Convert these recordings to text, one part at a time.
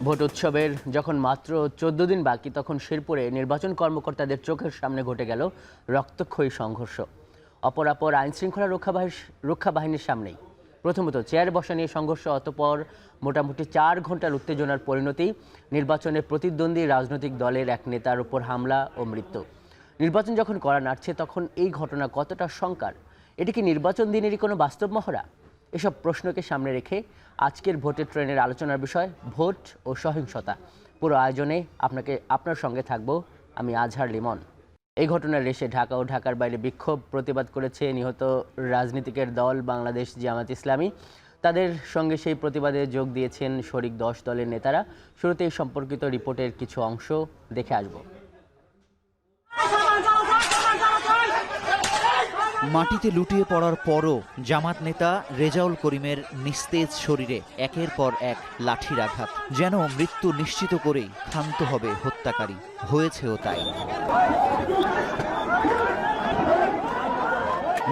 Vote উৎসবের যখন মাত্র ১৪ দিন বাকি, তখন শেরপুরে নির্বাচন কর্মকর্তাদের চোখের সামনে ঘটে গেল রক্তক্ষয়ী সংঘর্ষ। অপরাপর আইনশৃঙ্খলা রক্ষা বাহিনীর সামনেই প্রথমত চেয়ার বসা নিয়ে সংঘর্ষ, অতঃপর মোটামুটি ৪ ঘন্টার উত্তেজনার পরিণতি, নির্বাচনে প্রতিদ্বন্দ্বী রাজনৈতিক দলের এক নেতার উপর হামলা ও মৃত্যু। নির্বাচন যখন করা নাড়ছে, তখন এই ঘটনা কতটা শঙ্কার? এটি কি নির্বাচন দিনেরই কোনো বাস্তব মহড়া? এসব প্রশ্নকে সামনে রেখে আজকের ভোটের ট্রেনের আলোচনার বিষয় ভোট ও সহিংসতা। পুরো আয়োজনে আপনার সঙ্গে থাকবো আমি আজহার লিমন। এই ঘটনার রেশে ঢাকা ও ঢাকার বাইরে বিক্ষোভ প্রতিবাদ করেছে নিহত রাজনীতিকের দল বাংলাদেশ জামাত ইসলামী। তাদের সঙ্গে সেই প্রতিবাদে যোগ দিয়েছেন শরিক ১০ দলের নেতারা। শুরুতে এই সম্পর্কিত রিপোর্টের কিছু অংশ দেখে আসব। মাটিতে লুটিয়ে পড়ার পরও জামাত নেতা রেজাউল করিমের নিস্তেজ শরীরে একের পর এক লাঠির আঘাত, যেন মৃত্যু নিশ্চিত করেই ক্ষান্ত হবে হত্যাকারী। হয়েছেও তাই।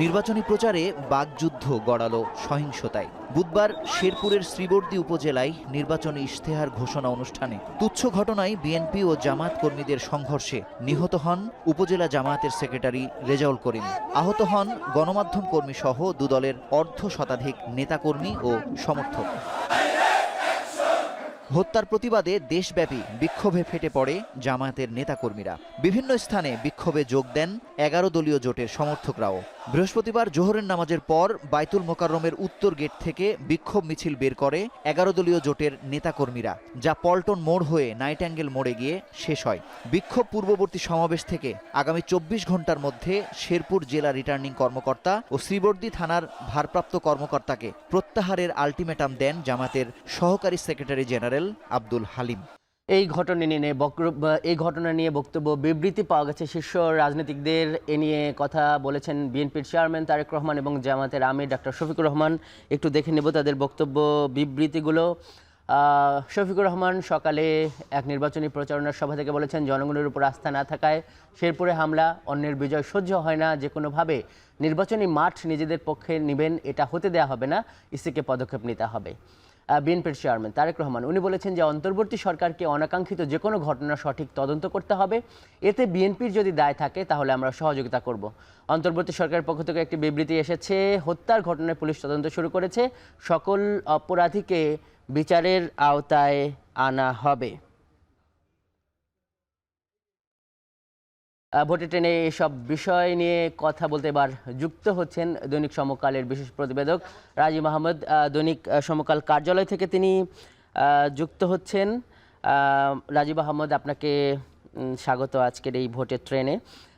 নির্বাচনী প্রচারে বাকযুদ্ধ গড়ালো সহিংসতায়। বুধবার শেরপুরের শ্রীবর্দী উপজেলায় নির্বাচনী ইশতেহার ঘোষণা অনুষ্ঠানে তুচ্ছ ঘটনায় বিএনপি ও জামাত কর্মীদের সংঘর্ষে নিহত হন উপজেলা জামায়াতের সেক্রেটারি রেজাউল করিম। আহত হন গণমাধ্যম কর্মী সহ দুদলের অর্ধ শতাধিক নেতাকর্মী ও সমর্থক। হত্যার প্রতিবাদে দেশব্যাপী বিক্ষোভে ফেটে পড়ে জামায়াতের নেতাকর্মীরা। বিভিন্ন স্থানে বিক্ষোভে যোগ দেন ১১ দলীয় জোটের সমর্থকরাও। বৃহস্পতিবার জোহরের নামাজের পর বাইতুল মোকাররমের উত্তর গেট থেকে বিক্ষোভ মিছিল বের করে ১১ দলীয় জোটের নেতাকর্মীরা, যা পল্টন মোড় হয়ে নাইটাঙ্গেল মোড়ে গিয়ে শেষ হয়। বিক্ষোভ পূর্ববর্তী সমাবেশ থেকে আগামী ২৪ ঘন্টার মধ্যে শেরপুর জেলা রিটার্নিং কর্মকর্তা ও শ্রীবর্দী থানার ভারপ্রাপ্ত কর্মকর্তাকে প্রত্যাহারের আলটিমেটাম দেন জামাতের সহকারী সেক্রেটারি জেনারেল আব্দুল হালিম। এই ঘটনা নিয়ে বক্তব্য বিবৃতি পাওয়া গেছে শীর্ষ রাজনীতিকদের। এ নিয়ে কথা বলেছেন বিএনপির চেয়ারম্যান তারেক রহমান এবং জামাতের আমির ডাক্তার শফিকুর রহমান। একটু দেখে নেব তাদের বক্তব্য বিবৃতিগুলো। শফিকুর রহমান সকালে এক নির্বাচনী প্রচারণার সভা থেকে বলেছেন, জনগণের উপর আস্থা না থাকায় শেরপুরে হামলা, অন্যের বিজয় সহ্য হয় না, যে কোনোভাবে নির্বাচনী মাঠ নিজেদের পক্ষে নেবেন, এটা হতে দেয়া হবে না, ইসিকে পদক্ষেপ নিতে হবে। বিএনপির চেয়ারম্যান তারেক রহমান উনি বলেছেন যে অন্তর্বর্তী সরকারকে অনাকাঙ্ক্ষিত যে কোনো ঘটনা সঠিক তদন্ত করতে হবে, এতে বিএনপির যদি দায় থাকে তাহলে আমরা সহযোগিতা করব। অন্তর্বর্তী সরকারের পক্ষ থেকে একটি বিবৃতি এসেছে, হত্যার ঘটনায় পুলিশ তদন্ত শুরু করেছে, সকল অপরাধীকে বিচারের আওতায় আনা হবে। ভোটে ট্রেনে এসব বিষয় নিয়ে কথা বলতে এবার যুক্ত হচ্ছেন দৈনিক সমকালের বিশেষ প্রতিবেদক রাজীব আহমেদ। দৈনিক সমকাল কার্যালয় থেকে তিনি যুক্ত হচ্ছেন। রাজীব আহমেদ, আপনাকে স্বাগত আজকের এই ভোটের ট্রেনে।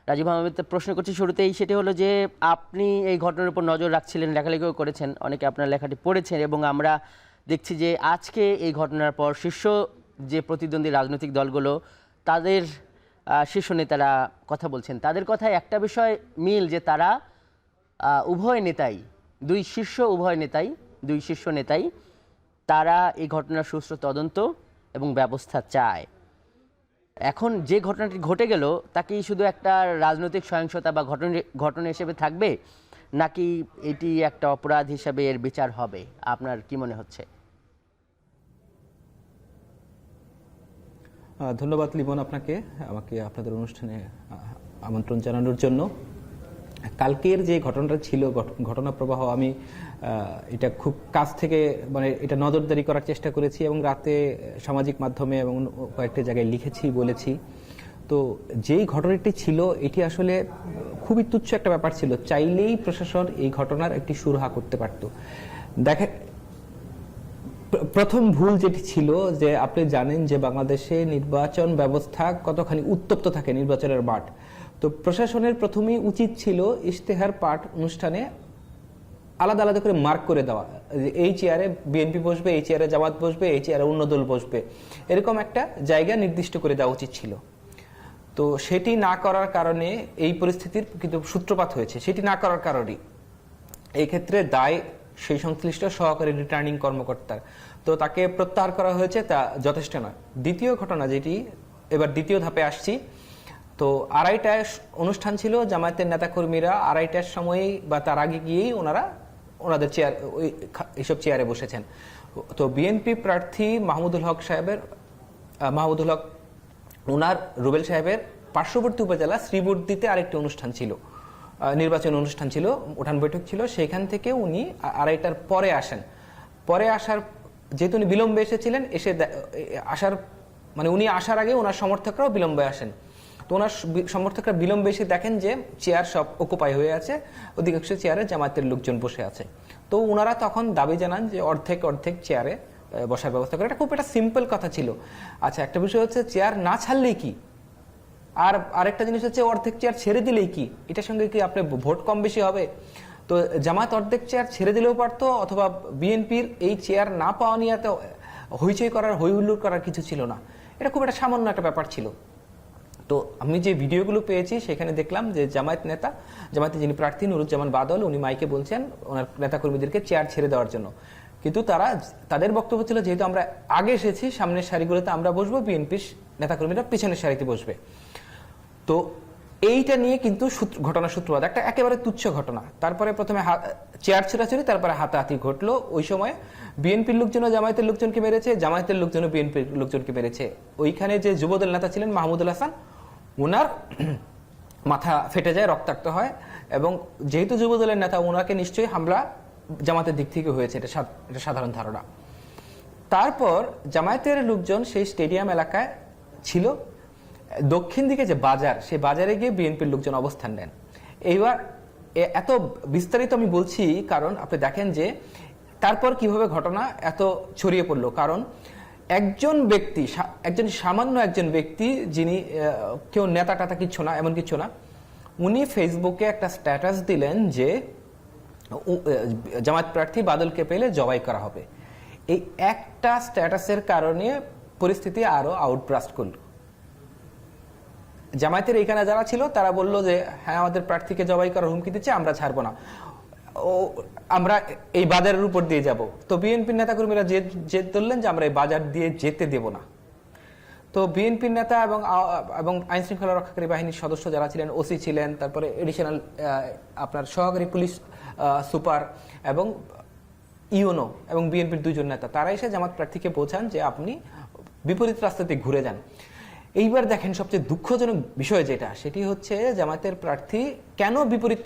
রাজীব আহমেদ, প্রশ্ন করছি শুরুতেই, সেটি হলো যে আপনি এই ঘটনার উপর নজর রাখছিলেন, লেখালেখিও করেছেন, অনেকে আপনার লেখাটি পড়েছেন, এবং আমরা দেখছি যে আজকে এই ঘটনার পর শীর্ষ যে প্রতিদ্বন্দ্বী রাজনৈতিক দলগুলো, তাদের শীর্ষ নেতারা কথা বলছেন। তাদের কথায় একটা বিষয় মিল, যে তারা দুই শীর্ষ নেতাই তারা এই ঘটনার সুষ্ঠু তদন্ত এবং ব্যবস্থা চায়। এখন যে ঘটনাটি ঘটে গেল, তা কি শুধু একটা রাজনৈতিক সহিংসতা বা ঘটনা হিসেবে থাকবে, নাকি এটি একটা অপরাধ হিসেবে এর বিচার হবে? আপনার কি মনে হচ্ছে? ধন্যবাদ লিমন, আমাকে আপনাদের অনুষ্ঠানে আমন্ত্রণ জানানোর জন্য। কালকের যে ঘটনাটা ছিল, ঘটনা প্রবাহ, আমি এটা খুব কাছ থেকে এটা নজরদারি করার চেষ্টা করেছি এবং রাতে সামাজিক মাধ্যমে এবং কয়েকটা জায়গায় লিখেছি, বলেছি। তো যেই ঘটনাটি ছিল, এটি আসলে খুবই তুচ্ছ একটা ব্যাপার ছিল। চাইলেই প্রশাসন এই ঘটনার একটি সুরাহা করতে পারত। প্রথম ভুল যেটি ছিল, যে আপনি জানেন যে বাংলাদেশে নির্বাচন ব্যবস্থা কতখানি উত্তপ্ত থাকে, নির্বাচনের মাঠ। তো প্রশাসনের প্রথমেই উচিত ছিল ইশতেহার পাঠ অনুষ্ঠানে আলাদা আলাদা করে মার্ক করে দেওয়া, এই চেয়ারে বিএনপি বসবে, এই চেয়ারে জামাত বসবে, এই চেয়ারে অন্য দল বসবে, এরকম একটা জায়গা নির্দিষ্ট করে দেওয়া উচিত ছিল। তো সেটি না করার কারণে এই পরিস্থিতির কিন্তু সূত্রপাত হয়েছে। সেটি না করার কারণেই এই ক্ষেত্রে দায় সেই সংশ্লিষ্ট সহকারী রিটার্নিং কর্মকর্তার। তো তাকে প্রত্যাহার করা হয়েছে, তা যথেষ্ট নয়। দ্বিতীয় ঘটনা, যেটি এবার দ্বিতীয় ধাপে আসছি, তো ২:৩০টায় অনুষ্ঠান ছিল, জামায়াতের নেতাকর্মীরা ২:৩০টার সময়ই বা তার আগে গিয়েই ওনাদের এইসব চেয়ারে বসেছেন। তো বিএনপি প্রার্থী মাহমুদুল হক সাহেবের মাহমুদুল হক ওনার রুবেল সাহেবের পার্শ্ববর্তী উপজেলা শ্রীবর্দীতে আরেকটি অনুষ্ঠান ছিল, নির্বাচন অনুষ্ঠান ছিল, উঠান বৈঠক ছিল, সেখান থেকে উনি আড়াইটার পরে আসেন। পরে আসার যেহেতু উনি বিলম্বে এসেছিলেন, আসার মানে উনি আসার আগে ওনার সমর্থকরাও বিলম্বে আসেন। তো ওনার সমর্থকরা বিলম্বে এসে দেখেন যে চেয়ার সব অকুপাই হয়ে আছে, অধিকাংশ চেয়ারে জামায়াতের লোকজন বসে আছে। তো ওনারা তখন দাবি জানান যে অর্ধেক অর্ধেক চেয়ারে বসার ব্যবস্থা করে। এটা খুব একটা সিম্পল কথা ছিল। আচ্ছা, একটা বিষয় হচ্ছে চেয়ার না ছাড়লেই কি, আর আরেকটা জিনিস হচ্ছে অর্ধেক চেয়ার ছেড়ে দিলেই কি, এটার সঙ্গে কি আপনি ভোট কম বেশি হবে? তো জামাত অর্ধেক চেয়ার ছেড়ে দিলেও পারতো, অথবা বিএনপির এই চেয়ার না পাওয়া নিয়ে এত হইচই করার, হইহুল্লোড় করার কিছু ছিল না। এটা খুব একটা সামান্য একটা ব্যাপার ছিল। তো আমি যে ভিডিওগুলো পেয়েছি সেখানে দেখলাম যে জামায়াতের যিনি প্রার্থী নুরুজ্জামান বাদল, উনি মাইকে বলছেন ওনার নেতাকর্মীদেরকে চেয়ার ছেড়ে দেওয়ার জন্য। কিন্তু তাদের বক্তব্য ছিল যেহেতু আমরা আগে এসেছি, সামনের সারিগুলোতে আমরা বসবো, বিএনপির নেতাকর্মীরা পিছনের সারিতে বসবে। তো এইটা নিয়ে কিন্তু ঘটনার সূত্রপাত একটা একেবারে তুচ্ছ ঘটনা। তারপরে প্রথমে চেয়ার ছোড়াছুড়ি, তারপরে হাতাহাতি ঘটলো। ওই সময় বিএনপির লোকজনও জামায়াতের লোকজনকে মেরেছে, জামায়াতের লোকজনও বিএনপির লোকজনকে মেরেছে। ওইখানে যে যুবদল নেতা ছিলেন মাহমুদুল হাসান, ওনার মাথা ফেটে যায়, রক্তাক্ত হয়। এবং যেহেতু যুবদলের নেতা, ওনাকে নিশ্চয়ই হামলা জামাতের দিক থেকে হয়েছে, এটা সাধারণ ধারণা। তারপর জামায়াতের লোকজন সেই স্টেডিয়াম এলাকায় ছিল, দক্ষিণ দিকে যে বাজার, সেই বাজারে গিয়ে বিএনপির লোকজন অবস্থান নেন। এইবার এত বিস্তারিত আমি বলছি কারণ আপনি দেখেন যে তারপর কিভাবে ঘটনা এত ছড়িয়ে পড়লো। কারণ সামান্য একজন ব্যক্তি, যিনি কেউ নেতা টাতা কিচ্ছু না, এমন কিছু না, উনি ফেসবুকে একটা স্ট্যাটাস দিলেন যে জামায়াত প্রার্থী বাদলকে পেলে জবাই করা হবে। এই একটা স্ট্যাটাসের কারণে পরিস্থিতি আরো আউটব্রাস্ট করলো। জামায়াতের এখানে যারা ছিল তারা বলল যে হ্যাঁ, আমাদের প্রার্থীকে জবাই করার হুমকি দিচ্ছে, আমরা ছাড়বো না, আমরা এই বাজারের উপর দিয়ে যাব। তো বিএনপির নেতাকর্মীরা জেদ ধরলেন যে আমরা এই বাজার দিয়ে যেতে দেব না। তো বিএনপির নেতা এবং আইন শৃঙ্খলা রক্ষাকারী বাহিনীর সদস্য যারা ছিলেন, ওসি ছিলেন, তারপরে এডিশনাল আপনার সহকারী পুলিশ সুপার এবং ইউনো এবং বিএনপির দুইজন নেতা, তারা এসে জামাত প্রার্থীকে বোঝান যে আপনি বিপরীত রাস্তাতে ঘুরে যান। এইবার দেখেন সবচেয়ে দুঃখজনক বিষয় যেটা, সেটি হচ্ছে জামায়াতের প্রার্থী কেন বিপরীত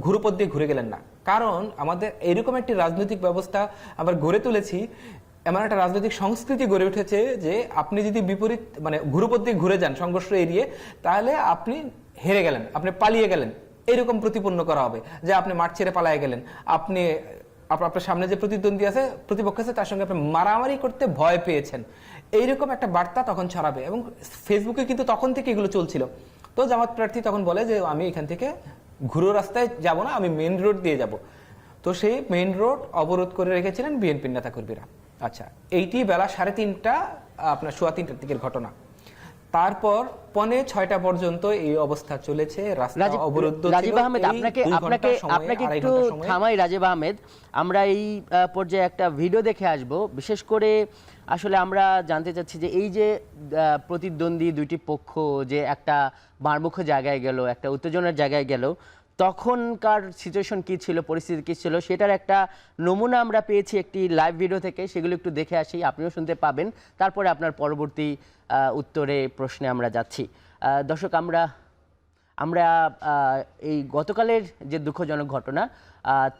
ঘুরপথ দিয়ে ঘুরে গেলেন না। কারণ আমাদের এইরকম একটি রাজনৈতিক ব্যবস্থা আমরা গড়ে তুলেছি, এমন একটা রাজনৈতিক সংস্কৃতি গড়ে উঠেছে যে আপনি যদি বিপরীত মানে ঘুরপথ দিয়ে ঘুরে যান, সংঘর্ষ এড়িয়ে, তাহলে আপনি হেরে গেলেন, আপনি পালিয়ে গেলেন, এরকম প্রতিপন্ন করা হবে যে আপনি মাঠ ছেড়ে পালিয়ে গেলেন, আপনি আপনার সামনে যে প্রতিদ্বন্দ্বী আছে, প্রতিপক্ষ আছে, তার সঙ্গে আপনি মারামারি করতে ভয় পেয়েছেন, এইরকম একটা বার্তা তখন ছড়াবে। এবং ফেসবুকে কিন্তু তখন থেকে এগুলো চলছিল। তো জামাত প্রার্থী তখন বলে যে আমি এখান থেকে ঘুরো রাস্তায় যাব না, আমি মেইন রোড দিয়ে যাব। তো সেই মেইন রোড অবরোধ করে রেখেছিলেন বিএনপির নেতাকর্মীরা। আচ্ছা, এইটি বেলা 3:30 আপনার 3:15 দিকের ঘটনা। তারপর 5:45 পর্যন্ত এই অবস্থা চলেছে, রাস্তা অবরুদ্ধ ছিল। রাজীব আহমেদ, আপনাকে একটু থামাই। রাজীব আহমেদ, আমরা এই পর্যায়ে একটা ভিডিও দেখে আসব। বিশেষ করে আসলে আমরা জানতে চাচ্ছি যে এই যে প্রতিদ্বন্দ্বী দুইটি পক্ষ যে একটা মারমুখো জায়গায় গেল, একটা উত্তেজনার জায়গায় গেল, তখনকার সিচুয়েশন কি ছিল, পরিস্থিতি কি ছিল, সেটার একটা নমুনা আমরা পেয়েছি একটি লাইভ ভিডিও থেকে। সেগুলো একটু দেখে আসি, আপনিও শুনতে পাবেন। তারপরে আপনার পরবর্তী উত্তরে প্রশ্নে আমরা যাচ্ছি। দর্শক, আমরা এই গতকালের যে দুঃখজনক ঘটনা,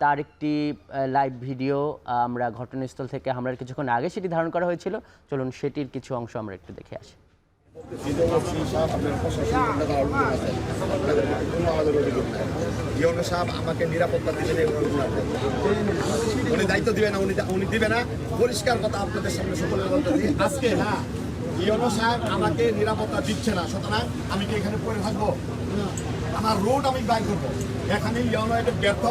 তার একটি লাইভ ভিডিও আমরা ঘটনাস্থল থেকে হামলার কিছুক্ষণ আগে সেটি ধারণ করা হয়েছিল। চলুন সেটির কিছু অংশ আমরা একটু দেখে আসি। আমাকে নিরাপত্তা দিবেন, উনি দায়িত্ব দিবে না, উনি দিবে না। পরিষ্কার কথা আপনাদের সামনে সকলের বলতেছি, আজকে না ইউনো সাহেব আমাকে নিরাপত্তা দিচ্ছে না, সুতরাং আমি কি এখানে পড়ে থাকবো? আমার রোড আমি বাই করবো। এখানে ইউনো এটা ব্যর্থ,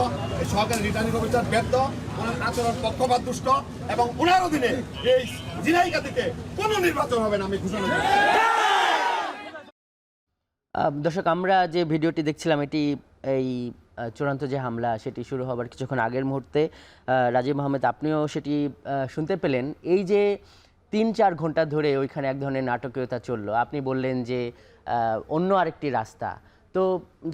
সহকারী রিটার্নিং অফিসার ব্যর্থ, ওনার আচরণ পক্ষপাত দুষ্ট, এবং ওনার অধীনে এই ঝিনাইগাতীতে কোনো নির্বাচন হবে না, আমি ঘোষণা করি। দর্শক, আমরা যে ভিডিওটি দেখছিলাম, এটি এই চূড়ান্ত যে হামলা সেটি শুরু হবার কিছুক্ষণ আগের মুহূর্তে। রাজীব আহমেদ, আপনিও সেটি শুনতে পেলেন। এই যে 3-4 ঘন্টা ধরে ওইখানে এক ধরনের নাটকীয়তা চললো। আপনি বললেন যে অন্য আরেকটি রাস্তা, তো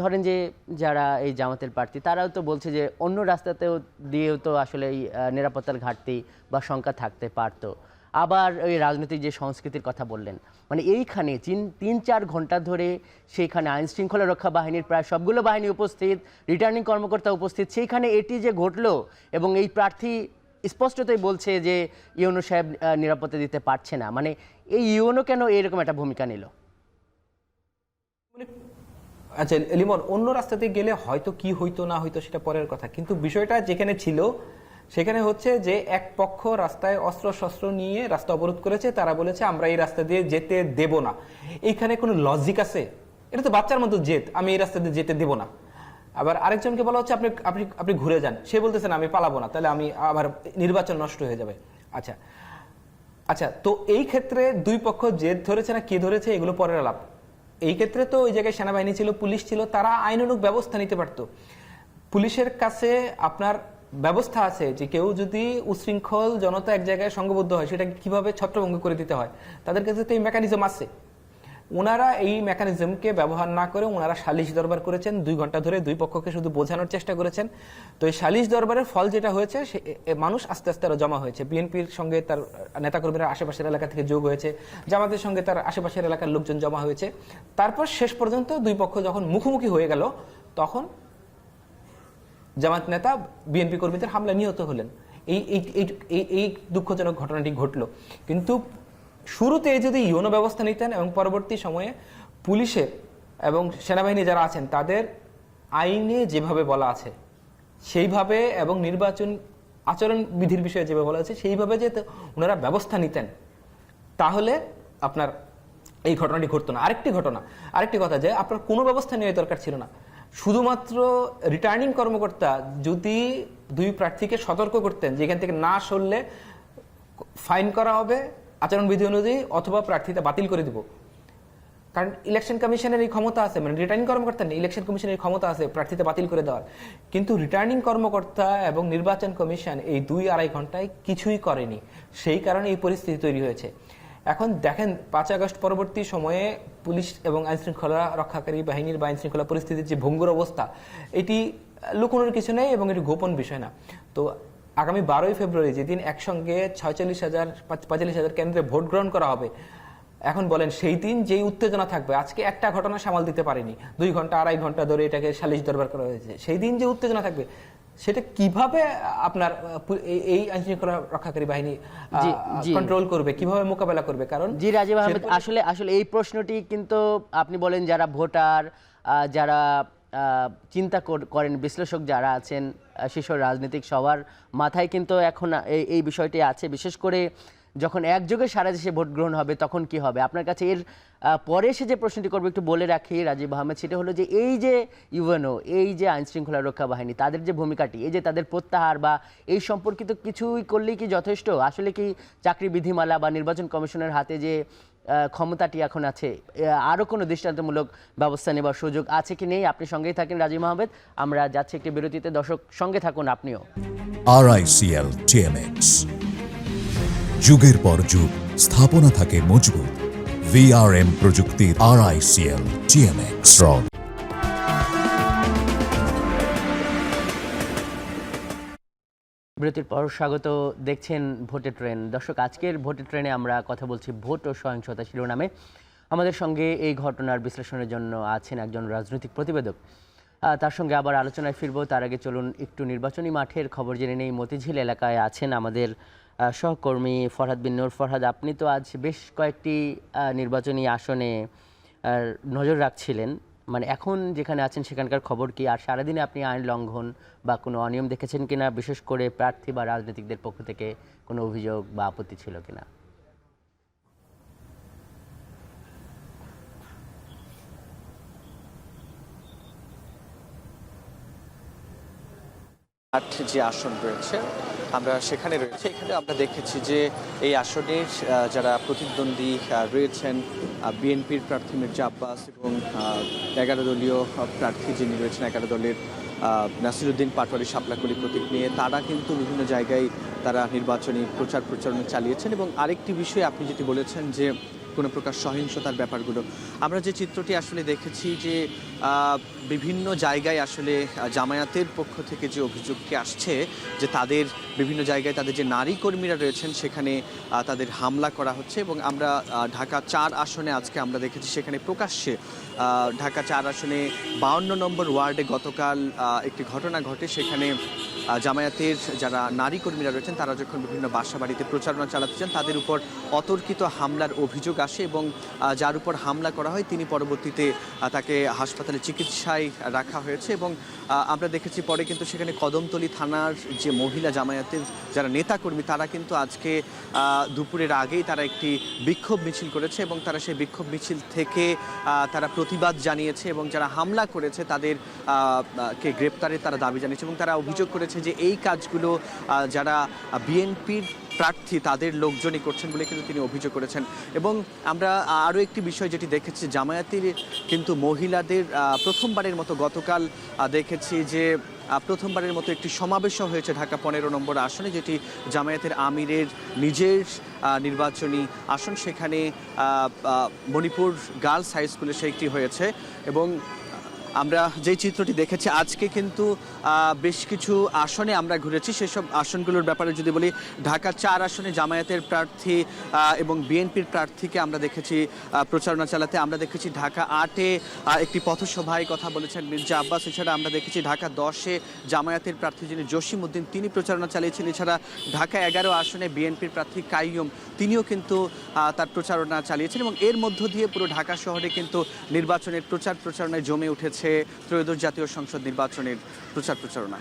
ধরেন যে যারা এই জামাতের প্রার্থী তারাও তো বলছে যে অন্য রাস্তাতেও দিয়েও তো আসলে এই নিরাপত্তার ঘাটতি বা শঙ্কা থাকতে পারতো। আবার ওই রাজনৈতিক যে সংস্কৃতির কথা বললেন, মানে এইখানে 3-4 ঘন্টা ধরে সেইখানে আইন শৃঙ্খলা রক্ষা বাহিনীর প্রায় সবগুলো বাহিনী উপস্থিত, রিটার্নিং কর্মকর্তা উপস্থিত, সেইখানে এটি যে ঘটলো এবং এই প্রার্থী স্পষ্টতই বলছে যে ইউনূস সাহেব নিরাপত্তা দিতে পারছে না, মানে এই ইউনো কেন এরকম একটা ভূমিকা নিল? আচ্ছা লিমন, অন্য রাস্তাতে গেলে হয়তো কি হইতো না হইতো সেটা পরের কথা, কিন্তু বিষয়টা যেখানে ছিল সেখানে হচ্ছে যে এক পক্ষ রাস্তায় অস্ত্র শস্ত্র নিয়ে রাস্তা অবরোধ করেছে, তারা বলেছে আমরা এই রাস্তা দিয়ে যেতে দেব না। এইখানে কোনো লজিক আছে? এটা তো বাচ্চার মতো জেদ, আমি এই রাস্তা দিয়ে যেতে দেব না। আবার আরেকজনকে বলা হচ্ছে আপনি আপনি আপনি ঘুরে যান, সে বলতেছেন আমি পালাবো না, তাহলে আমি আবার নির্বাচন নষ্ট হয়ে যাবে। আচ্ছা আচ্ছা, তো এই ক্ষেত্রে দুই পক্ষ জেদ ধরেছে না কে ধরেছে এগুলো পরের আলাপ। এই ক্ষেত্রে তো ওই জায়গায় সেনাবাহিনী ছিল, পুলিশ ছিল, তারা আইনানুগ ব্যবস্থা নিতে পারতো। পুলিশের কাছে আপনার ব্যবস্থা আছে যে কেউ যদি উশৃঙ্খল জনতা এক জায়গায় সংঘবদ্ধ হয় সেটা কিভাবে ছত্রভঙ্গ করে দিতে হয়, তাদের কাছে তো এই মেকানিজম আছে। ওনারা এই মেকানিজমকে ব্যবহার না করে ওনারা সালিশ দরবার করেছেন, 2 ঘন্টা ধরে দুই পক্ষকে শুধু বোঝানোর চেষ্টা করেছেন। তো এই সালিশ দরবারের ফল যেটা হয়েছে, মানুষ আস্তে আস্তে আরো জমা হয়েছে, বিএনপির সঙ্গে তার নেতাকর্মীরা আশেপাশের এলাকা থেকে যোগ হয়েছে, জামাতের সঙ্গে তার আশেপাশের এলাকার লোকজন জমা হয়েছে। তারপর শেষ পর্যন্ত দুই পক্ষ যখন মুখোমুখি হয়ে গেল তখন জামাত নেতা বিএনপি কর্মীদের হামলা নিহত হলেন। এই দুঃখজনক ঘটনাটি ঘটলো। কিন্তু শুরুতে যদি ইউনো ব্যবস্থা নিতেন এবং পরবর্তী সময়ে পুলিশের এবং সেনাবাহিনী যারা আছেন তাদের আইনে যেভাবে বলা আছে সেইভাবে এবং নির্বাচন আচরণ বিধির বিষয়ে যেভাবে বলা আছে সেইভাবে যে ওনারা ব্যবস্থা নিতেন, তাহলে আপনার এই ঘটনাটি ঘটতো না। আরেকটি কথা যে আপনার কোনো ব্যবস্থা নেওয়ার দরকার ছিল না, শুধুমাত্র রিটার্নিং কর্মকর্তা যদি দুই প্রার্থীকে সতর্ক করতেন যে এখান থেকে না সরলে ফাইন করা হবে আচরণবিধি অনুযায়ী, অথবা প্রার্থীতা বাতিল করে দিব। কারণ ইলেকশন কমিশনের এই ক্ষমতা আছে, মানে রিটার্নিং কর্মকর্তা নেই, ইলেকশন কমিশনের ক্ষমতা আছে প্রার্থীতা বাতিল করে দেওয়ার। কিন্তু রিটার্নিং কর্মকর্তা এবং নির্বাচন কমিশন এই 2-2.5 ঘন্টায় কিছুই করেনি, সেই কারণে এই পরিস্থিতি তৈরি হয়েছে। এখন দেখেন 5 আগস্ট পরবর্তী সময়ে পুলিশ এবং আইনশৃঙ্খলা রক্ষাকারী বাহিনীর বা আইনশৃঙ্খলা পরিস্থিতির যে ভঙ্গুর অবস্থা, এটি লুকোনোর কিছু নেই এবং এটি গোপন বিষয় না। তো আগামী 12ই ফেব্রুয়ারি যেদিন একসঙ্গে 46,000 কেন্দ্রে ভোট গ্রহণ করা হবে, এখন বলেন সেই দিন যেই উত্তেজনা থাকবে, আজকে একটা ঘটনা সামাল দিতে পারেনি, 2 ঘন্টা 2.5 ঘন্টা ধরে এটাকে সালিশ দরবার করা হয়েছে, সেই দিন যে উত্তেজনা থাকবে সেটা কিভাবে আপনার এই আইনশৃঙ্খলা রক্ষাকারী বাহিনী কন্ট্রোল করবে, কিভাবে মোকাবেলা করবে? কারণ জি রাজীব আহমেদ, আসলে এই প্রশ্নটি কিন্তু আপনি বলেন যারা ভোটার, যারা চিন্তা করেন, বিশ্লেষক যারা আছেন, শীর্ষ রাজনৈতিক সবার মাথায় কিন্তু এখন এই বিষয়টি আছে। বিশেষ করে যখন একযোগে সারা দেশে ভোট গ্রহণ হবে তখন কি হবে? আপনার কাছে এর পরে এসে যে প্রশ্নটি করবো একটু বলে রাখি রাজীব আহমেদ, সেটা হলো যে এই যে ইউএনও, এই যে আইনশৃঙ্খলা রক্ষা বাহিনী, তাদের যে ভূমিকাটি, এই যে তাদের প্রত্যাহার বা এই সম্পর্কিত কিছুই করলেই কি যথেষ্ট? আসলে কি চাকরি বিধিমালা বা নির্বাচন কমিশনের হাতে যে ক্ষমতাটি এখন আছে, আরও কোনো দৃষ্টান্তমূলক ব্যবস্থা নেবার সুযোগ আছে কি নেই? আপনি সঙ্গেই থাকেন রাজীব আহমেদ, আমরা যাচ্ছি একটি বিরতিতে, দর্শক সঙ্গে থাকুন আপনিও। RICL TMX, যুগের পর যুগ স্থাপনা থাকে মজবুত। VRM প্রযুক্তির RICL TMX রড। বিরতির পর স্বাগত, দেখছেন ভোটের ট্রেন। দর্শক, আজকের ভোটের ট্রেনে আমরা কথা বলছি ভোট ও সহিংসতা শিরোনামে। আমাদের সঙ্গে এই ঘটনার বিশ্লেষণের জন্য আছেন একজন রাজনৈতিক প্রতিবেদক, তার সঙ্গে আবার আলোচনায় ফিরবো। তার আগে চলুন একটু নির্বাচনী মাঠের খবর জেনে নেই। মতিঝিল এলাকায় আছেন আমাদের সহকর্মী ফরহাদ বিন নূর। ফরহাদ, আপনি তো আজ বেশ কয়েকটি নির্বাচনী আসনে নজর রাখছিলেন, মানে এখন যেখানে আছেন সেখানকার খবর কি? আর সারাদিনে আপনি আইন লঙ্ঘন বা কোনো অনিয়ম দেখেছেন কিনা? বিশেষ করে প্রার্থী বা রাজনীতিকদের পক্ষ থেকে কোনো অভিযোগ বা আপত্তি ছিল কিনা? যে আসন রয়েছে আমরা সেখানে রয়েছে, এখানে আমরা দেখেছি যে এই আসনের যারা প্রতিদ্বন্দ্বী রয়েছেন, বিএনপির প্রার্থী মির্জা আব্বাস এবং 11 দলীয় প্রার্থী যিনি রয়েছেন 11 দলের নাসিরুদ্দিন পাটোয়ারি শাপলাকলি প্রতীক নিয়ে, তারা কিন্তু বিভিন্ন জায়গায় তারা নির্বাচনী প্রচারণা চালিয়েছেন। এবং আরেকটি বিষয় আপনি যেটি বলেছেন যে কোনো প্রকার সহিংসতার ব্যাপারগুলো, আমরা যে চিত্রটি আসলে দেখেছি যে বিভিন্ন জায়গায় আসলে জামায়াতের পক্ষ থেকে যে অভিযোগটি আসছে যে তাদের বিভিন্ন জায়গায় তাদের যে নারী কর্মীরা রয়েছেন সেখানে তাদের হামলা করা হচ্ছে এবং আমরা ঢাকা 4 আসনে আজকে আমরা দেখেছি সেখানে প্রকাশ্যে ঢাকা 4 আসনে 52 নম্বর ওয়ার্ডে গতকাল একটি ঘটনা ঘটে। সেখানে জামায়াতের যারা নারী কর্মীরা রয়েছেন তারা যখন বিভিন্ন বাসা বাড়িতে প্রচারণা চালাতে চান তাদের উপর অতর্কিত হামলার অভিযোগ আসে এবং যার উপর হামলা করা হয় তিনি পরবর্তীতে তাকে হাসপাতালে চিকিৎসায় রাখা হয়েছে এবং আমরা দেখেছি পরে কিন্তু সেখানে কদমতলী থানার যে মহিলা জামায়াতের যারা নেতাকর্মী তারা কিন্তু আজকে দুপুরের আগেই তারা একটি বিক্ষোভ মিছিল করেছে এবং তারা সেই বিক্ষোভ মিছিল থেকে তারা প্রতিবাদ জানিয়েছে এবং যারা হামলা করেছে তাদের কে গ্রেপ্তারের তারা দাবি জানিয়েছে এবং তারা অভিযোগ করেছে যে এই কাজগুলো যারা বিএনপির প্রার্থী তাদের লোকজনই করছেন বলে কিন্তু তিনি অভিযোগ করেছেন। এবং আমরা আরও একটি বিষয় যেটি দেখেছি জামায়াতের কিন্তু মহিলাদের প্রথমবারের মতো গতকাল দেখেছি যে প্রথমবারের মতো একটি সমাবেশও হয়েছে ঢাকা 15 নম্বর আসনে, যেটি জামায়াতের আমিরের নিজের নির্বাচনী আসন। সেখানে মণিপুর গার্লস হাই স্কুলে সেইটি হয়েছে এবং আমরা যে চিত্রটি দেখেছি আজকে কিন্তু বেশ কিছু আসনে আমরা ঘুরেছি। সেসব আসনগুলোর ব্যাপারে যদি বলি, ঢাকা 4 আসনে জামায়াতের প্রার্থী এবং বিএনপির প্রার্থীকে আমরা দেখেছি প্রচারণা চালাতে। আমরা দেখেছি ঢাকা 8-এ একটি পথসভায় কথা বলেছেন মির্জা আব্বাস। এছাড়া আমরা দেখেছি ঢাকা 10-এ জামায়াতের প্রার্থী যিনি জসিম উদ্দিন তিনি প্রচারণা চালিয়েছেন। এছাড়া ঢাকা 11 আসনে বিএনপির প্রার্থী কাইয়ুম তিনিও কিন্তু তার প্রচারণা চালিয়েছেন এবং এর মধ্য দিয়ে পুরো ঢাকা শহরে কিন্তু নির্বাচনের প্রচারণায় জমে উঠেছে ত্রয়োদশ জাতীয় সংসদ নির্বাচনের প্রচারণা।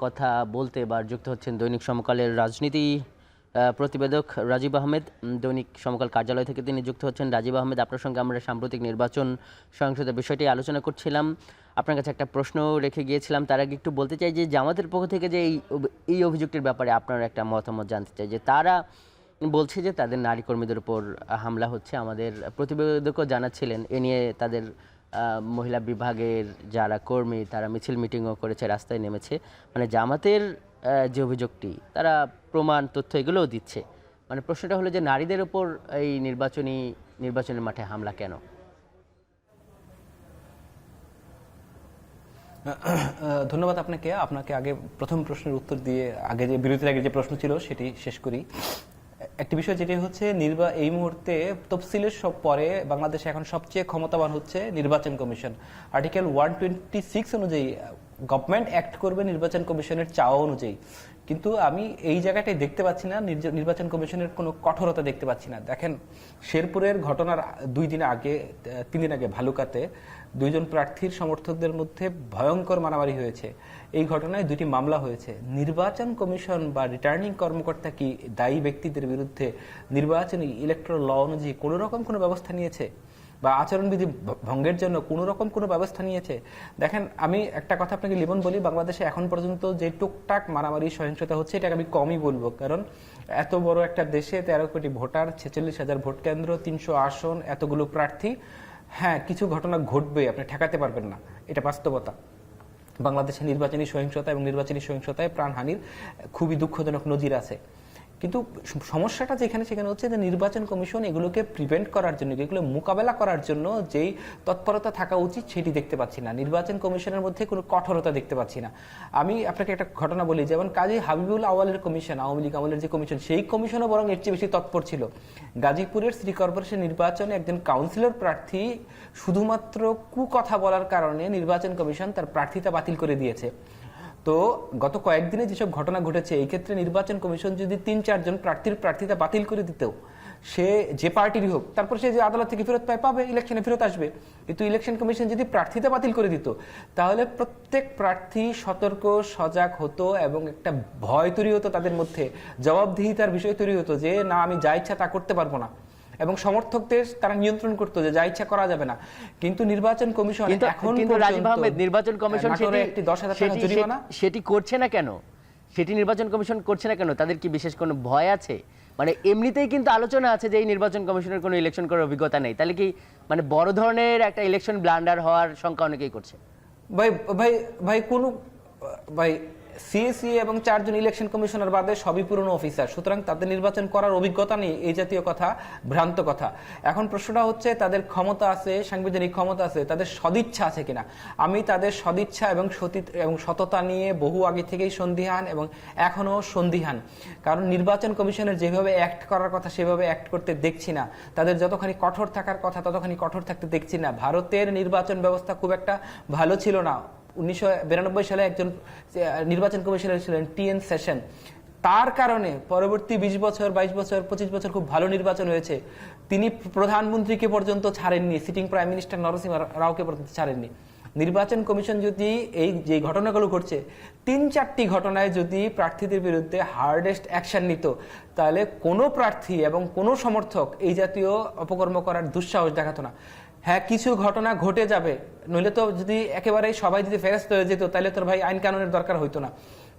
কথা বলতে এবার যুক্ত হচ্ছেন দৈনিক সমকালের রাজনীতি প্রতিবেদক রাজীব আহমেদ। দৈনিক সমকাল কার্যালয় থেকে তিনি যুক্ত হচ্ছেন। রাজীব আহমেদ, আপনার সঙ্গে আমরা সাম্প্রতিক নির্বাচন সহিংসতার বিষয়টি আলোচনা করছিলাম। আপনার কাছে একটা প্রশ্ন রেখে গিয়েছিলাম, তার আগে একটু বলতে চাই যে জামাতের পক্ষ থেকে যে এই অভিযোগটির ব্যাপারে আপনার একটা মতামত জানতে চাই। যে তারা বলছে যে তাদের নারী কর্মীদের উপর হামলা হচ্ছে। আমাদের প্রতিবেদকও জানাচ্ছিলেন এ নিয়ে তাদের মহিলা বিভাগের যারা কর্মী তারা মিছিল মিটিংও করেছে, রাস্তায় নেমেছে। মানে জামাতের যে অভিযোগটি তারা প্রমাণ তথ্য এগুলোও দিচ্ছে। মানে প্রশ্নটা হলো যে নারীদের উপর এই নির্বাচনের মাঠে হামলা কেন? ধন্যবাদ আপনাকে আগে প্রথম প্রশ্নের উত্তর দিয়ে আগে যে বিরতির আগে যে প্রশ্ন ছিল সেটি শেষ করি। একটি বিষয় যেটি হচ্ছে এই মুহূর্তে তফসিলের সব পরে বাংলাদেশে এখন সবচেয়ে ক্ষমতাবান হচ্ছে নির্বাচন কমিশন। আর্টিকেল 126 অনুযায়ী গভর্নমেন্ট অ্যাক্ট করবে নির্বাচন কমিশনের চাওয়া অনুযায়ী। কিন্তু আমি এই জায়গাটাই দেখতে পাচ্ছি না, নির্বাচন কমিশনের কোনো কঠোরতা দেখতে পাচ্ছি না। দেখেন, শেরপুরের ঘটনার 3 দিন আগে ভালুকাতে 2 জন প্রার্থীর সমর্থকদের মধ্যে ভয়ঙ্কর মারামারি হয়েছে। এই ঘটনায় 2টি মামলা হয়েছে। নির্বাচন কমিশন বা রিটার্নিং কর্মকর্তা কি দায়ী ব্যক্তিদের বিরুদ্ধে নির্বাচনী ইলেকট্রাল ল অনুযায়ী কোনো রকম কোনো ব্যবস্থা নিয়েছে বা আচরণবিধি ভঙ্গের জন্য কোনো রকম কোনো ব্যবস্থা নিয়েছে? দেখেন, আমি একটা কথা আপনাকে লিমন বলি, বাংলাদেশে এখন পর্যন্ত যে টুকটাক মারামারি সহিংসতা হচ্ছে এটাকে আমি কমই বলবো। কারণ এত বড় একটা দেশে 13 কোটি ভোটার, 46,000 ভোট কেন্দ্র, 300 আসন, এতগুলো প্রার্থী, হ্যাঁ কিছু ঘটনা ঘটবে, আপনি ঠেকাতে পারবেন না, এটা বাস্তবতা। বাংলাদেশে নির্বাচনী সহিংসতা এবং নির্বাচনী সহিংসতায় প্রাণহানির খুবই দুঃখজনক নজির আছে। কিন্তু সমস্যাটা সেখানে হচ্ছে যে নির্বাচন কমিশন এগুলোকে প্রিভেন্ট করার জন্য, এগুলো মোকাবেলা করার জন্য যেই তৎপরতা থাকা উচিত সেটি দেখতে পাচ্ছি না। নির্বাচন কমিশনের মধ্যে কোনো কঠোরতা দেখতে পাচ্ছি না। আমি আপনাকে একটা ঘটনা বলি, যেমন কাজী হাবিবুল আওয়ালের কমিশন, আওয়ামী লীগ আমলের যে কমিশন, সেই কমিশনও বরং এর চেয়ে বেশি তৎপর ছিল। গাজীপুরের সিটি কর্পোরেশন নির্বাচনে একজন কাউন্সিলর প্রার্থী শুধুমাত্র কুকথা বলার কারণে নির্বাচন কমিশন তার প্রার্থিতা বাতিল করে দিয়েছে। তো গত কয়েকদিনে যেসব ঘটনা ঘটেছে, এই ক্ষেত্রে নির্বাচন কমিশন যদি 3-4 জন প্রার্থীর প্রার্থিতা বাতিল করে দিত, সে যে পার্টিরই হোক, তারপর সে যে আদালত থেকে ফেরত পাবে, ইলেকশনে ফেরত আসবে। কিন্তু ইলেকশন কমিশন যদি প্রার্থিতা বাতিল করে দিত, তাহলে প্রত্যেক প্রার্থী সতর্ক সজাগ হতো এবং একটা ভয় তৈরি হতো তাদের মধ্যে, জবাবদিহিতার বিষয় তৈরি হতো যে না, আমি যা ইচ্ছা তা করতে পারবো না, এবং সমর্থকদের তারা নিয়ন্ত্রণ করতো যে যা ইচ্ছা করা যাবে না। কিন্তু নির্বাচন কমিশন এখন নির্বাচন কমিশন সেটি করছে না কেন? সেটি নির্বাচন কমিশন করছে না কেন? তাদের কি বিশেষ কোনো ভয় আছে? মানে এমনিতেই কিন্তু আলোচনা আছে যে এই নির্বাচন কমিশনের কোনো ইলেকশন করার অভিজ্ঞতা নেই, তাহলে কি মানে বড় ধরনের একটা ইলেকশন ব্লান্ডার হওয়ার শঙ্কা অনেকেই করছে? ভাই সিএসি এবং 4 জন ইলেকশন কমিশনার বাদে সবই পুরনো অফিসার, সুতরাং তাদের নির্বাচন করার অভিজ্ঞতা নেই, এই জাতীয় কথা ভ্রান্ত কথা। এখন প্রশ্নটা হচ্ছে তাদের ক্ষমতা আছে, সাংবিধানিক ক্ষমতা আছে, তাদের সদিচ্ছা আছে কিনা। আমি তাদের সদিচ্ছা এবং সততা নিয়ে বহু আগে থেকেই সন্দিহান এবং এখনও সন্দিহান, কারণ নির্বাচন কমিশনের যেভাবে অ্যাক্ট করার কথা সেভাবে অ্যাক্ট করতে দেখছি না, তাদের যতখানি কঠোর থাকার কথা ততখানি কঠোর থাকতে দেখছি না। ভারতের নির্বাচন ব্যবস্থা খুব একটা ভালো ছিল না। 1992 সালে একজন নির্বাচন কমিশনার ছিলেন টিএন সেশন, তার কারণে পরবর্তী 20 বছর 22 বছর 25 বছর খুব ভালো নির্বাচন হয়েছে। তিনি প্রধানমন্ত্রীকে পর্যন্ত ছাড়েননি, সিটিং প্রাইম মিনিস্টার নরসিংহ রাওকে পর্যন্ত ছাড়েননি। নির্বাচন কমিশন যদি এই যে ঘটনাগুলো ঘটছে 3-4টি ঘটনায় যদি প্রার্থীদের বিরুদ্ধে হার্ডেস্ট অ্যাকশন নিত, তাহলে কোনো প্রার্থী এবং কোনো সমর্থক এই জাতীয় অপকর্ম করার দুঃসাহস দেখাতো না। হ্যাঁ, কিছু ঘটনা ঘটে যাবে, নইলে তো যদি একেবারেই সবাই যদি ফেরস্ত হয়ে যেত তাহলে তোর ভাই আইন কানুনের দরকার হইতো না।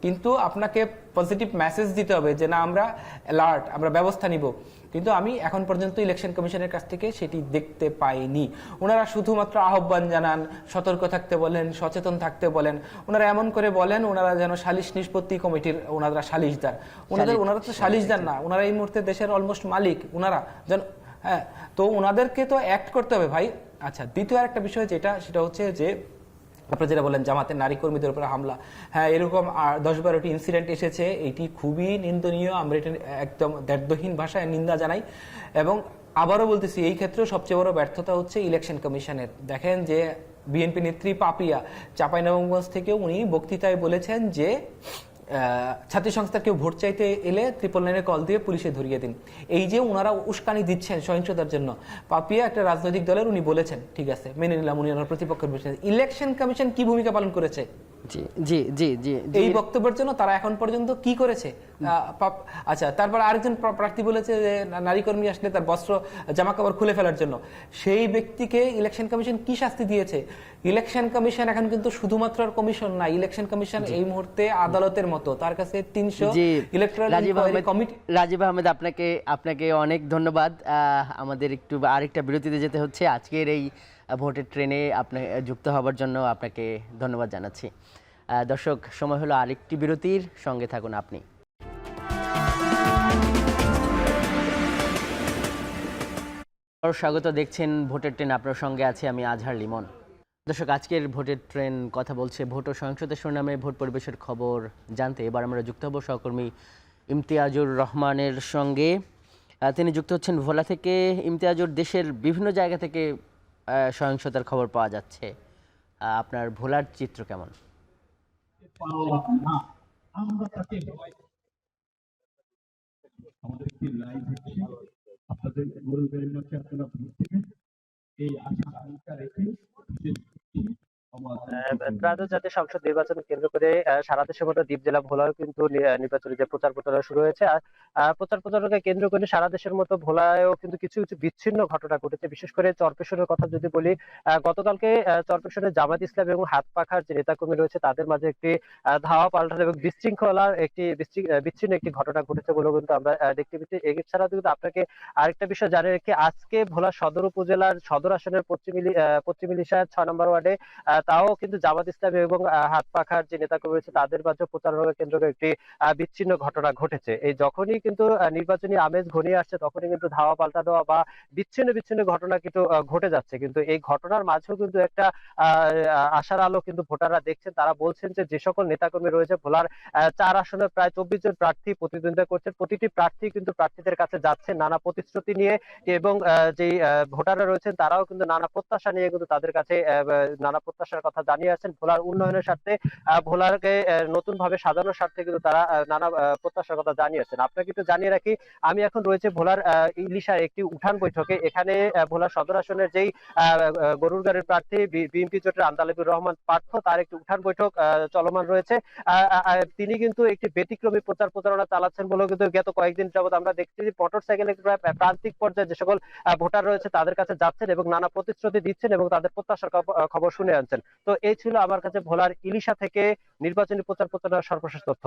কিন্তু আপনাকে পজিটিভ মেসেজ দিতে হবে যে না, আমরা অ্যালার্ট, আমরা ব্যবস্থা নিব। কিন্তু আমি এখন পর্যন্ত ইলেকশন কমিশনের কাছ থেকে সেটি দেখতে পাইনি। ওনারা শুধুমাত্র আহ্বান জানান, সতর্ক থাকতে বলেন, সচেতন থাকতে বলেন। ওনারা এমন করে বলেন ওনারা যেন সালিশ নিষ্পত্তি কমিটির ওনারা সালিশদার। ওনারা তো সালিশদার না, ওনারা এই মুহূর্তে দেশের অলমোস্ট মালিক। ওনারা যেন হ্যাঁ, তো ওনাদেরকে তো অ্যাক্ট করতে হবে ভাই। আচ্ছা, দ্বিতীয় আরেকটা বিষয় সেটা হচ্ছে যে আপনারা যেটা বলেন জামাতের নারী কর্মীদের উপরে হামলা, হ্যাঁ এরকম 10-12টি ইনসিডেন্ট এসেছে, এটি খুবই নিন্দনীয়। আমরা এটা একদম দ্ব্যর্থহীন ভাষায় নিন্দা জানাই। এবং আবারও বলতেছি, এই ক্ষেত্রেও সবচেয়ে বড় ব্যর্থতা হচ্ছে ইলেকশন কমিশনের। দেখেন যে বিএনপি নেত্রী পাপিয়া চাঁপাইনবাবগঞ্জ থেকে উনি বক্তৃতায় বলেছেন যে ছাত্রী সংস্থার কেউ ভোট চাইতে এলে 999 কল দিয়ে পুলিশে ধরিয়ে দিন। এই যে ওনারা উস্কানি দিচ্ছেন সহিংসতার জন্য, পাপিয়া একটা রাজনৈতিক দলের, উনি বলেছেন ঠিক আছে মেনে নিলাম, উনি ওনার প্রতিপক্ষের বলেছেন। ইলেকশন কমিশন কি ভূমিকা পালন করেছে জি জি জি জি এই বক্তব্যের জন্য? তারা এখন পর্যন্ত কি করেছে? আচ্ছা, তারপর আরেকজন প্রার্থী বলেছে যে নারী কর্মী আসলে তার বস্ত্র জামা কাপড় খুলে ফেলার জন্য। সেই ব্যক্তিকে ইলেকশন কমিশন কি শাস্তি দিয়েছে? ইলেকশন কমিশন এখন কিন্তু শুধুমাত্র কমিশন না, ইলেকশন কমিশন এই মুহূর্তে আদালতের মতো, তার কাছে 300 ইলেকট্রাল কমিটি। রাজীব আহমেদ, আপনাকে অনেক ধন্যবাদ। আমাদের একটু আরেকটা বিরতিতে যেতে হচ্ছে। আজকের এই ভোটের ট্রেনে আপনাকে যুক্ত হবার জন্য আপনাকে ধন্যবাদ জানাচ্ছি। দর্শক, সময় হলো আরেকটি বিরতির, সঙ্গে থাকুন আপনি। স্বাগত, দেখছেন ভোটের ট্রেন, আপনার সঙ্গে আছে আমি আজহার লিমন। দর্শক, আজকের ভোটের ট্রেন কথা বলছে ভোট ও সহিংসতা শিরোনামে ভোট পরিবেশের খবর জানতে এবার আমরা যুক্ত হব সহকর্মী ইমতিয়াজুর রহমানের সঙ্গে। তিনি যুক্ত হচ্ছেন ভোলা থেকে। ইমতিয়াজুর, দেশের বিভিন্ন জায়গা থেকে সহিংসতার খবর পাওয়া যাচ্ছে, আপনার ভোলার চিত্র কেমন? আমাদের একটি লাইভ হচ্ছে, আপনাদের অনুরোধের মধ্যে আপনারা ভোট দিবেন এই আশা রেখে ত্রয়োদশ জাতীয় সংসদ নির্বাচন কেন্দ্র করে সারা দেশের মতো দ্বীপ জেলা ভোলাও কিন্তু নির্বাচনী যে প্রচার প্রচারণা শুরু হয়েছে। আর প্রচার প্রচারণাকে কেন্দ্র করে সারা দেশের মতো ভোলায়ও কিন্তু কিছু কিছু বিচ্ছিন্ন ঘটনা ঘটেছে। বিশেষ করে চরপেশনের কথা যদি বলি, গতকালকে চরপেশনে জামাত ইসলাম এবং হাত পাখার যে নেতাকর্মী রয়েছে তাদের মাঝে একটি ধাওয়া পাল্টানো এবং বিশৃঙ্খলার একটি বিচ্ছিন্ন একটি ঘটনা ঘটেছে বলে কিন্তু আমরা দেখতে পেয়েছি। এছাড়াও কিন্তু আপনাকে আরেকটা বিষয় জানিয়ে রেখে, আজকে ভোলা সদর উপজেলার সদর আসনের পশ্চিম ইলিশার 6 নম্বর ওয়ার্ডে তাও কিন্তু জামাত ইসলাম এবং হাত পাখার যে নেতাকর্মী রয়েছে তাদের মাঝে প্রচারণা কেন্দ্র করে একটি বিচ্ছিন্ন ঘটনা ঘটেছে। এই যখনই কিন্তু নির্বাচনী আমেজ ঘনিয়ে আসছে তখনই কিন্তু ধাওয়া পাল্টা দেওয়া বা বিচ্ছিন্ন ঘটনা কিন্তু ঘটে যাচ্ছে। কিন্তু এই ঘটনার মাঝেও কিন্তু একটা আশার আলো কিন্তু ভোটাররা দেখছেন। তারা বলছেন যে সকল নেতাকর্মী রয়েছে ভোলার 4 আসনে প্রায় 24 জন প্রার্থী প্রতিদ্বন্দ্বিতা করছেন, প্রতিটি প্রার্থী কিন্তু প্রার্থীদের কাছে যাচ্ছে নানা প্রতিশ্রুতি নিয়ে, এবং যে ভোটাররা রয়েছেন তারাও কিন্তু নানা প্রত্যাশা নিয়ে কিন্তু তাদের কাছে নানা প্রত্যাশার কথা জানিয়ে আসছেন। ভোলার উন্নয়নের স্বার্থে, ভোলারকে নতুন ভাবে সাজানোর স্বার্থে কিন্তু তারা নানা প্রত্যাশার কথা জানিয়েছেন। আপনাকে একটু জানিয়ে রাখি, আমি এখন রয়েছে ভোলার ইলিশার একটি উঠান বৈঠকে। এখানে ভোলার সদর আসনের যেই গরুর গাড়ির প্রার্থী বিএনপি জোটের আন্দালিবুর রহমান পার্থ, তার একটি উঠান বৈঠক চলমান রয়েছে। তিনি কিন্তু একটি ব্যতিক্রমী প্রচার প্রচারণা চালাচ্ছেন বলেও কিন্তু গত কয়েকদিন যাবত আমরা দেখছি যে মোটর সাইকেলে প্রান্তিক পর্যায়ে যে সকল ভোটার রয়েছে তাদের কাছে যাচ্ছেন এবং নানা প্রতিশ্রুতি দিচ্ছেন এবং তাদের প্রত্যাশার খবর শুনে আনছেন। তো এই ছিল আমার কাছে ভোলার ইলিশা থেকে নির্বাচনী প্রচার প্রচারণার সর্বশেষ তথ্য।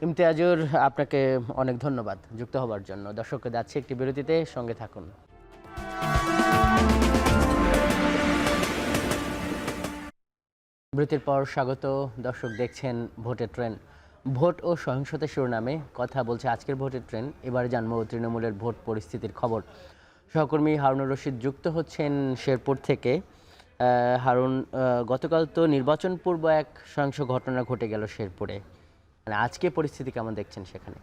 ইমতিয়াজুর, আপনাকে অনেক ধন্যবাদ যুক্ত হবার জন্য। দর্শককে যাচ্ছে একটি বিরতিতে, সঙ্গে থাকুন। বিরতির পর স্বাগত। দর্শক দেখছেন ভোটের ট্রেন। ভোট ও সহিংসতা শিরোনামে কথা বলছে আজকের ভোটের ট্রেন। এবার জানবো তৃণমূলের ভোট পরিস্থিতির খবর। সহকর্মী হারুনুর রশিদ যুক্ত হচ্ছেন শেরপুর থেকে। হারুন, গতকাল তো নির্বাচন পূর্ব এক সহিংস ঘটনা ঘটে গেল শেরপুরে, মানে আজকে পরিস্থিতি কেমন দেখছেন সেখানে?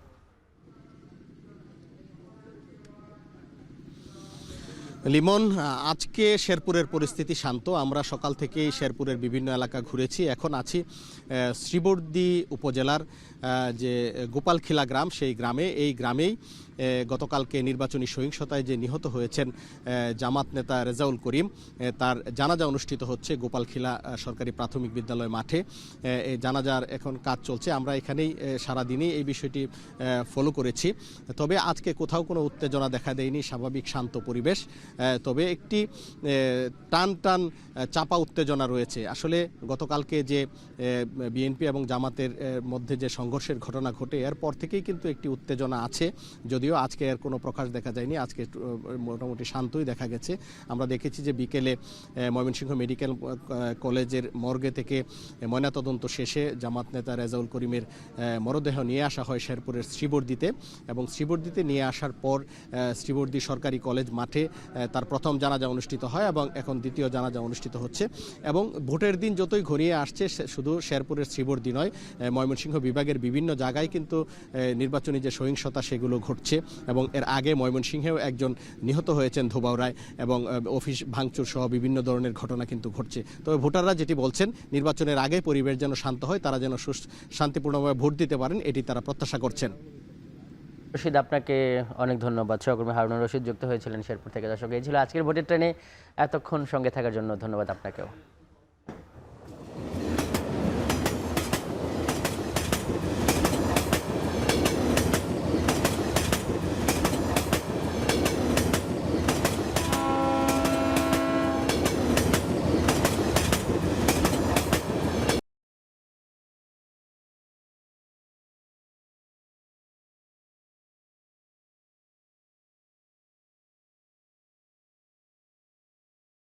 লিমন, আজকে শেরপুরের পরিস্থিতি শান্ত। আমরা সকাল থেকেই শেরপুরের বিভিন্ন এলাকা ঘুরেছি। এখন আছি শ্রীবর্দী উপজেলার যে গোপালখিলা গ্রাম, সেই গ্রামে। এই গ্রামেই গতকালকে নির্বাচনী সহিংসতায় যে নিহত হয়েছেন জামাত নেতা রেজাউল করিম, তার জানাজা অনুষ্ঠিত হচ্ছে গোপালখিলা সরকারি প্রাথমিক বিদ্যালয় মাঠে। এই জানাজার এখন কাজ চলছে। আমরা এখানেই সারাদিনই এই বিষয়টি ফলো করেছি। তবে আজকে কোথাও কোনো উত্তেজনা দেখা দেয়নি, স্বাভাবিক শান্ত পরিবেশ। তবে একটি টান চাপা উত্তেজনা রয়েছে। আসলে গতকালকে যে বিএনপি এবং জামাতের মধ্যে যে সংঘর্ষের ঘটনা ঘটে, এরপর থেকেই কিন্তু একটি উত্তেজনা আছে, যদিও আজকে এর কোনো প্রকাশ দেখা যায়নি। আজকে মোটামুটি শান্তই দেখা গেছে। আমরা দেখেছি যে বিকেলে ময়মনসিংহ মেডিকেল কলেজের মর্গে থেকে ময়নাতদন্ত শেষে জামাত নেতা রেজাউল করিমের মরদেহ নিয়ে আসা হয় শেরপুরের শ্রীবর্দীতে, এবং শ্রীবর্দীতে নিয়ে আসার পর শ্রীবর্দী সরকারি কলেজ মাঠে তার প্রথম জানাজা অনুষ্ঠিত হয় এবং এখন দ্বিতীয় জানাজা অনুষ্ঠিত হচ্ছে। এবং ভোটের দিন যতই ঘনিয়ে আসছে, শুধু শেরপুরের শ্রীবর্দী নয়, ময়মনসিংহ বিভাগের বিভিন্ন জায়গায় কিন্তু নির্বাচনী যে সহিংসতা সেগুলো ঘটছে। এবং এর আগে ময়মনসিংহেও একজন নিহত হয়েছেন ধোবাউড়ায়, এবং অফিস ভাঙচুর সহ বিভিন্ন ধরনের ঘটনা কিন্তু ঘটছে। তবে ভোটাররা যেটি বলছেন, নির্বাচনের আগে পরিবেশ যেন শান্ত হয়, তারা যেন শান্তিপূর্ণভাবে ভোট দিতে পারেন, এটি তারা প্রত্যাশা করছেন। রশিদ, আপনাকে অনেক ধন্যবাদ। সহকর্মী হারুনুর রশিদ যুক্ত হয়েছিলেন শেরপুর থেকে। দর্শক, এই ছিল আজকের ভোটের ট্রেনে। এতক্ষণ সঙ্গে থাকার জন্য ধন্যবাদ আপনাকেও।